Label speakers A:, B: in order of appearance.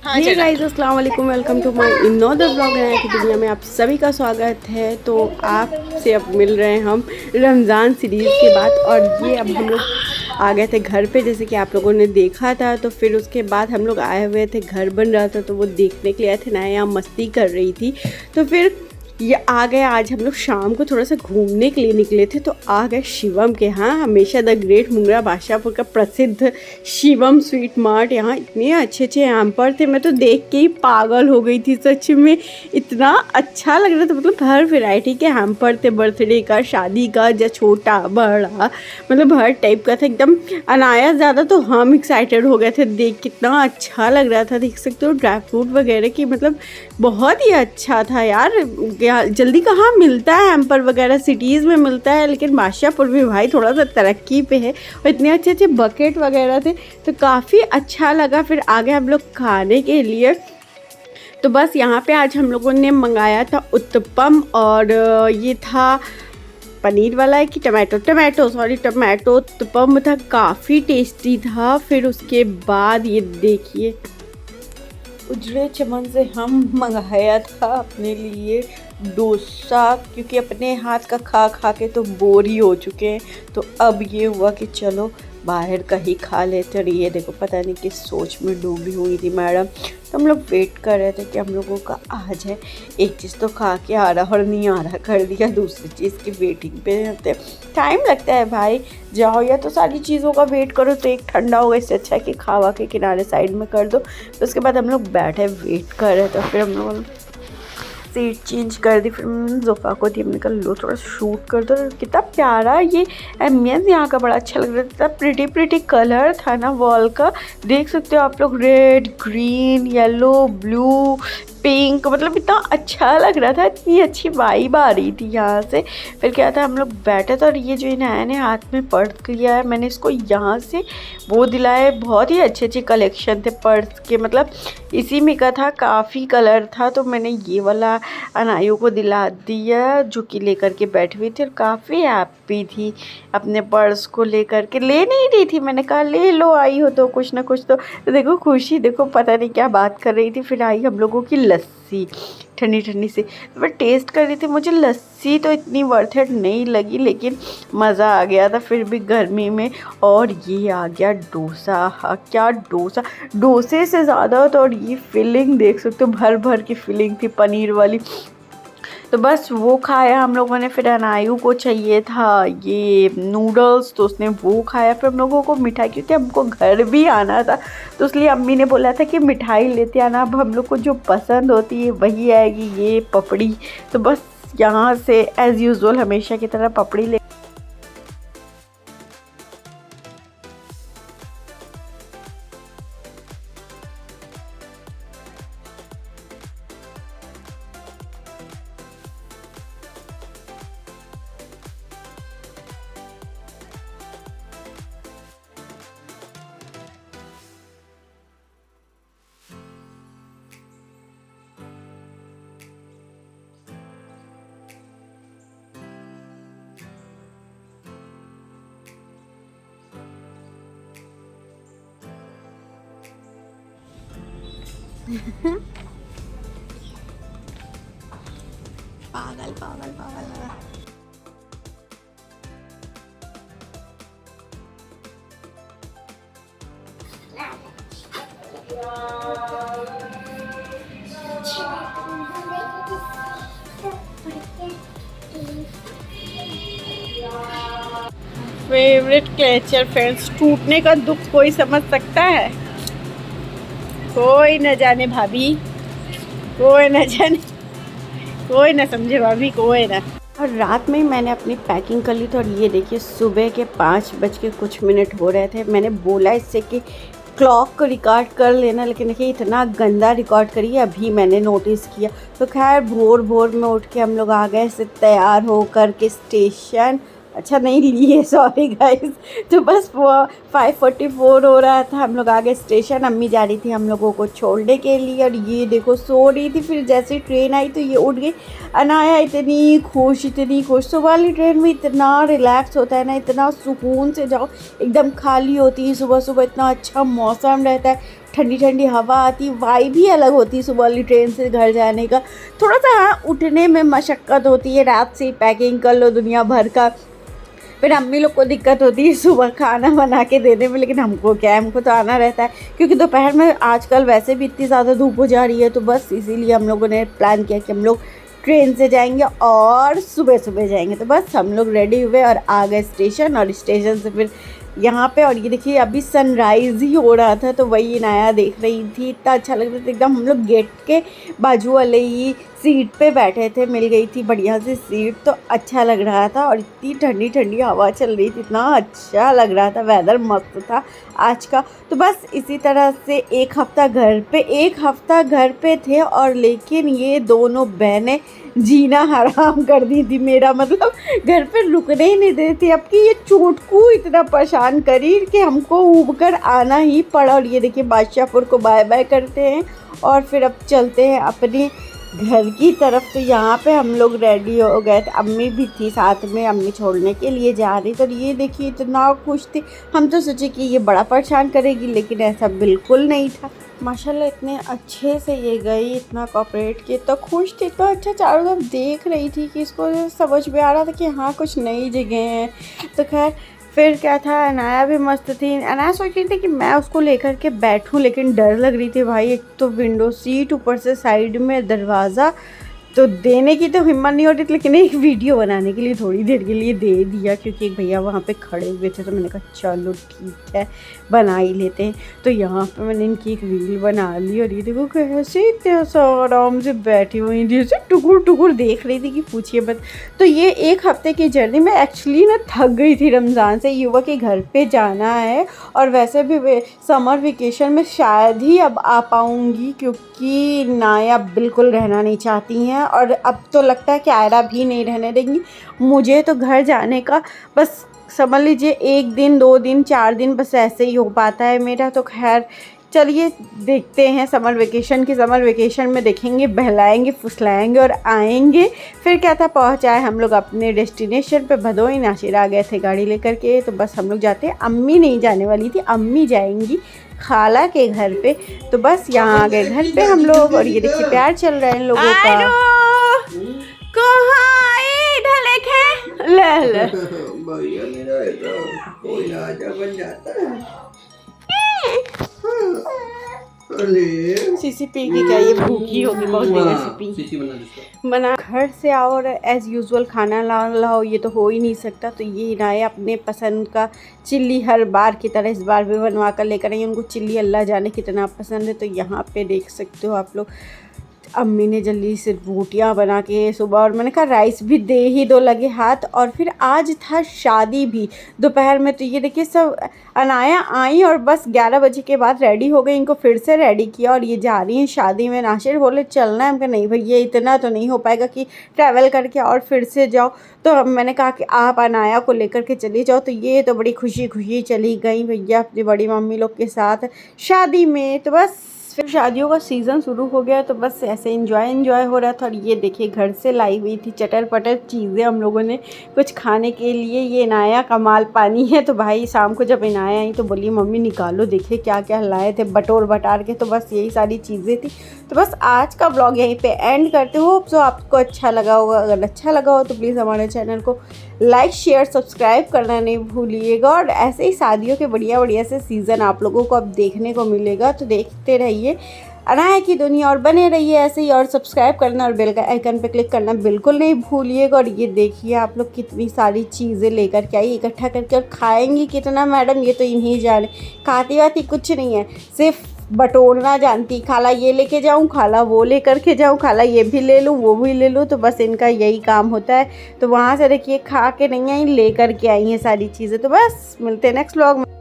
A: ये गाइस अस्सलाम वालेकुम, welcome to my another vlog. नया की दुनिया में आप सभी का स्वागत है। तो आपसे अब मिल रहे हैं हम रमज़ान सीरीज़ के बाद, और ये अब हम लोग आ गए थे घर पे, जैसे कि आप लोगों ने देखा था। तो फिर उसके बाद हम लोग आए हुए थे, घर बन रहा था तो वो देखने के लिए आए थे। नया यहाँ मस्ती कर रही थी, तो फिर ये आ गए। आज हम लोग शाम को थोड़ा सा घूमने के लिए निकले थे, तो आ गए शिवम के यहाँ, हमेशा द ग्रेट मुंगरा बादशाहपुर का प्रसिद्ध शिवम स्वीट मार्ट। यहाँ इतने अच्छे अच्छे हैम्पर थे, मैं तो देख के ही पागल हो गई थी। सच में इतना अच्छा लग रहा था, मतलब हर वैरायटी के हैम्पर थे, बर्थडे का, शादी का, या छोटा बड़ा, मतलब हर टाइप का था एकदम। अनाया ज़्यादा तो हम एक्साइटेड हो गए थे देख, कितना अच्छा लग रहा था। देख सकते हो ड्राई फ्रूट वगैरह की, मतलब बहुत ही अच्छा था यार। जल्दी कहाँ मिलता है हैम्पर वगैरह, सिटीज़ में मिलता है, लेकिन बादशाहपुर भी भाई थोड़ा सा तरक्की पे है। और इतने अच्छे अच्छे बकेट वगैरह थे, तो काफ़ी अच्छा लगा। फिर आगे हम लोग खाने के लिए, तो बस यहाँ पे आज हम लोगों ने मंगाया था उत्तपम, और ये था पनीर वाला है कि टमाटो उत्तपम था, काफ़ी टेस्टी था। फिर उसके बाद ये देखिए उजड़े चमन से हम मंगाया था अपने लिए डोसा, क्योंकि अपने हाथ का खा खा के तो बोर ही हो चुके हैं। तो अब ये हुआ कि चलो बाहर का ही खा लेते। और ये देखो पता नहीं किस सोच में डूबी हुई थी मैडम, तो हम लोग वेट कर रहे थे कि हम लोगों का आ जाए। एक चीज़ तो खा के आ रहा और नहीं आ रहा कर दिया, दूसरी चीज़ की वेटिंग पे रहते। टाइम लगता है भाई, जाओ या तो सारी चीज़ों का वेट करो तो एक ठंडा होगा, इससे अच्छा है कि खावा के किनारे साइड में कर दो। तो उसके बाद हम लोग बैठे वेट कर रहे थे, फिर हम लोग सीट चेंज कर दी। फिर जोफ़ा को दी, हमने कहा लो थोड़ा शूट कर दो। कितना प्यारा ये एम्बियंस यहाँ का, बड़ा अच्छा लग रहा था। प्रिटी कलर था ना वॉल का, देख सकते हो आप लोग, red, green, yellow, blue, pink, मतलब इतना अच्छा लग रहा था, इतनी अच्छी वाइब आ रही थी यहाँ से। फिर क्या था, हम लोग बैठे थे, और ये जो नया ने हाथ में पर्स लिया है, मैंने इसको यहाँ से वो दिलाए। बहुत ही अच्छे अच्छे कलेक्शन थे पर्स के, मतलब इसी में का था, काफ़ी कलर था, तो मैंने ये वाला अनायु को दिला दिया, जो कि लेकर के बैठी हुई थी और काफ़ी हैप्पी थी अपने पर्स को लेकर के। ले नहीं रही थी, मैंने कहा ले लो, आई हो तो कुछ ना कुछ तो देखो खुशी, देखो पता नहीं क्या बात कर रही थी। फिर आई हम लोगों की लस्सी, ठंडी ठंडी सी, तो मैं टेस्ट कर रही थी। मुझे लस्सी तो इतनी वर्थ इट नहीं लगी, लेकिन मज़ा आ गया था फिर भी गर्मी में। और ये आ गया डोसा, हाँ क्या डोसा, डोसे से ज़्यादा तो, और ये फिलिंग देख सकते हो, भर भर की फिलिंग थी पनीर वाली। तो बस वो खाया हम लोगों ने। फिर अनायु को चाहिए था ये नूडल्स, तो उसने वो खाया। फिर हम लोगों को मिठाई, क्योंकि हमको घर भी आना था, तो इसलिए अम्मी ने बोला था कि मिठाई लेते आना। अब हम लोग को जो पसंद होती है वही आएगी, ये पपड़ी। तो बस यहाँ से एज़ यूजुअल हमेशा की तरह पपड़ी ले पागल पागल पागल। फेवरेट क्लेचर फ्रेंड्स, टूटने का दुख कोई समझ सकता है? कोई न जाने भाभी, कोई न जाने, कोई न समझे भाभी, कोई ना। और रात में ही मैंने अपनी पैकिंग कर ली थी, और ये देखिए सुबह के 5:00 हो रहे थे। मैंने बोला इससे कि क्लॉक को रिकॉर्ड कर लेना, लेकिन देखिए इतना गंदा रिकॉर्ड करिए, अभी मैंने नोटिस किया। तो खैर भोर भोर में उठ के हम लोग आ गए से तैयार हो कर के स्टेशन, अच्छा नहीं लिए, सॉरी गाइस। तो बस वो 5:44 हो रहा था, हम लोग आ गए स्टेशन। अम्मी जा रही थी हम लोगों को छोड़ने के लिए, और ये देखो सो रही थी। फिर जैसे ही ट्रेन आई तो ये उठ गई। अनाया इतनी खुश, इतनी खुश। सुबह वाली ट्रेन में इतना रिलैक्स होता है ना, इतना सुकून से जाओ, एकदम खाली होती है सुबह सुबह, इतना अच्छा मौसम रहता है, ठंडी ठंडी हवा आती, वाइब भी अलग होती सुबह वाली ट्रेन से घर जाने का। थोड़ा सा हाँ उठने में मशक्क़त होती है, रात से पैकिंग कर लो दुनिया भर का, फिर अम्मी लोग को दिक्कत होती है सुबह खाना बना के देने में, लेकिन हमको क्या है, हमको तो आना रहता है क्योंकि दोपहर में आजकल वैसे भी इतनी ज़्यादा धूप हो जा रही है। तो बस इसीलिए हम लोगों ने प्लान किया कि हम लोग ट्रेन से जाएंगे और सुबह सुबह जाएंगे। तो बस हम लोग रेडी हुए और आ गए स्टेशन, और स्टेशन से फिर यहाँ पे, और ये देखिए अभी सनराइज़ ही हो रहा था तो वही नया देख रही थी, इतना अच्छा लग रहा था एकदम। हम लोग गेट के बाजू वाले ही सीट पे बैठे थे, मिल गई थी बढ़िया सी सीट, तो अच्छा लग रहा था। और इतनी ठंडी ठंडी हवा चल रही थी, इतना अच्छा लग रहा था, वेदर मस्त था आज का। तो बस इसी तरह से एक हफ़्ता घर पे थे, और लेकिन ये दोनों बहनें जीना हराम कर दी थी मेरा, मतलब घर पे रुकने ही नहीं देती। अब कि ये चोटकू इतना परेशान करी कि हमको ऊब कर आना ही पड़ा। और ये देखिए बादशाहपुर को बाय बाय करते हैं और फिर अब चलते हैं अपने घर की तरफ। तो यहाँ पे हम लोग रेडी हो गए थे, अम्मी भी थी साथ में, अम्मी छोड़ने के लिए जा रही। तो ये देखिए इतना खुश थी, हम तो सोचे कि ये बड़ा परेशान करेगी, लेकिन ऐसा बिल्कुल नहीं था। माशाल्लाह इतने अच्छे से ये गई, इतना कोऑपरेट किया, तो खुश थी, इतना अच्छा चारों तरफ देख रही थी कि इसको समझ में आ रहा था कि हाँ कुछ नई जगह है। तो खैर फिर क्या था, अनाया भी मस्त थी। अनाया सोच रही थी कि मैं उसको लेकर के बैठूं, लेकिन डर लग रही थी भाई, एक तो विंडो सीट, ऊपर से साइड में दरवाज़ा, तो देने की तो हिम्मत नहीं हो रही थी, लेकिन एक वीडियो बनाने के लिए थोड़ी देर के लिए दे दिया क्योंकि एक भैया वहाँ पे खड़े हुए थे। तो मैंने कहा चलो ठीक है बना ही लेते हैं। तो यहाँ पे मैंने इनकी एक रील बना ली, और ये देखो कैसे इतने आराम से बैठी हुई थी, जैसे टुकुर टुकुर देख रही थी कि पूछिए बस। तो ये एक हफ़्ते की जर्नी में एक्चुअली ना थक गई थी रमज़ान से, युवा के घर पे जाना है, और वैसे भी समर वेकेशन में शायद ही अब आ पाऊँगी क्योंकि नाया बिल्कुल रहना नहीं चाहती हैं, और अब तो लगता है कि आयरा भी नहीं रहने देंगी। मुझे तो घर जाने का बस समझ लीजिए 1 दिन 2 दिन 4 दिन बस ऐसे ही हो पाता है मेरा। तो खैर चलिए देखते हैं समर वेकेशन में देखेंगे, बहलाएंगे फुसलाएंगे और आएंगे। फिर क्या था, पहुंचाए हम लोग अपने डेस्टिनेशन पे भदोई। नासिर आ गए थे गाड़ी लेकर के, तो बस हम लोग जाते हैं। अम्मी नहीं जाने वाली थी, अम्मी जाएंगी खाला के घर पे। तो बस यहाँ आ गए घर पे हम लोग, और ये देखिए प्यार चल रहा है इन लोगों का। कहाँ इधर लेके ले भैया मेरा कोई राजा बन जाता है। सीसी पी की क्या, ये भूखी होगी बहुत देर से बना। घर से आओ और एज़ यूजुअल खाना लाओ, ये तो हो ही नहीं सकता। तो ये राय अपने पसंद का चिल्ली हर बार की तरह इस बार भी बनवा कर लेकर आई। उनको चिल्ली अल्लाह जाने कितना पसंद है। तो यहाँ पे देख सकते हो आप लोग, अम्मी ने जल्दी से रोटियां बना के सुबह, और मैंने कहा राइस भी दे ही दो लगे हाथ। और फिर आज था शादी भी दोपहर में। तो ये देखिए सब अनाया आई और बस 11 बजे के बाद रेडी हो गई, इनको फिर से रेडी किया और ये जा रही हैं शादी में। नासिर बोले चलना है, हमका नहीं भैया इतना तो नहीं हो पाएगा कि ट्रैवल करके और फिर से जाओ। तो मैंने कहा कि आप अनाया को लेकर के चली जाओ। तो ये तो बड़ी खुशी खुशी चली गई भैया अपनी बड़ी मम्मी लोग के साथ शादी में। तो बस फिर शादियों का सीज़न शुरू हो गया, तो बस ऐसे एंजॉय हो रहा था। और ये देखिए घर से लाई हुई थी चटर पटर चीज़ें हम लोगों ने कुछ खाने के लिए। ये इनाया कमाल पानी है, तो भाई शाम को जब इनाया आई तो बोली मम्मी निकालो देखिए क्या क्या लाए थे बटोर बटार के। तो बस यही सारी चीज़ें थी। तो बस आज का ब्लॉग यहीं पे एंड करते हो। सो आपको अच्छा लगा होगा, अगर अच्छा लगा हो तो प्लीज़ हमारे चैनल को लाइक शेयर सब्सक्राइब करना नहीं भूलिएगा। और ऐसे ही शादियों के बढ़िया बढ़िया से सीज़न आप लोगों को अब देखने को मिलेगा, तो देखते रहिए अनाया की दुनिया और बने रहिए ऐसे ही। और सब्सक्राइब करना और बेल का आइकन पे क्लिक करना बिल्कुल नहीं भूलिएगा। और ये देखिए आप लोग कितनी सारी चीज़ें लेकर के आई इकट्ठा करके, और खाएंगी कितना मैडम ये तो इन्हीं जाने। खाती वाती कुछ नहीं है, सिर्फ बटोरना जानती। खाला ये लेके जाऊँ, खाला वो लेकर के जाऊँ, खाला ये भी ले लूँ वो भी ले लूँ। तो बस इनका यही काम होता है। तो वहाँ से देखिए खा के नहीं आई, लेकर के आई हैं सारी चीज़ें। तो बस मिलते हैं नेक्स्ट व्लॉग में।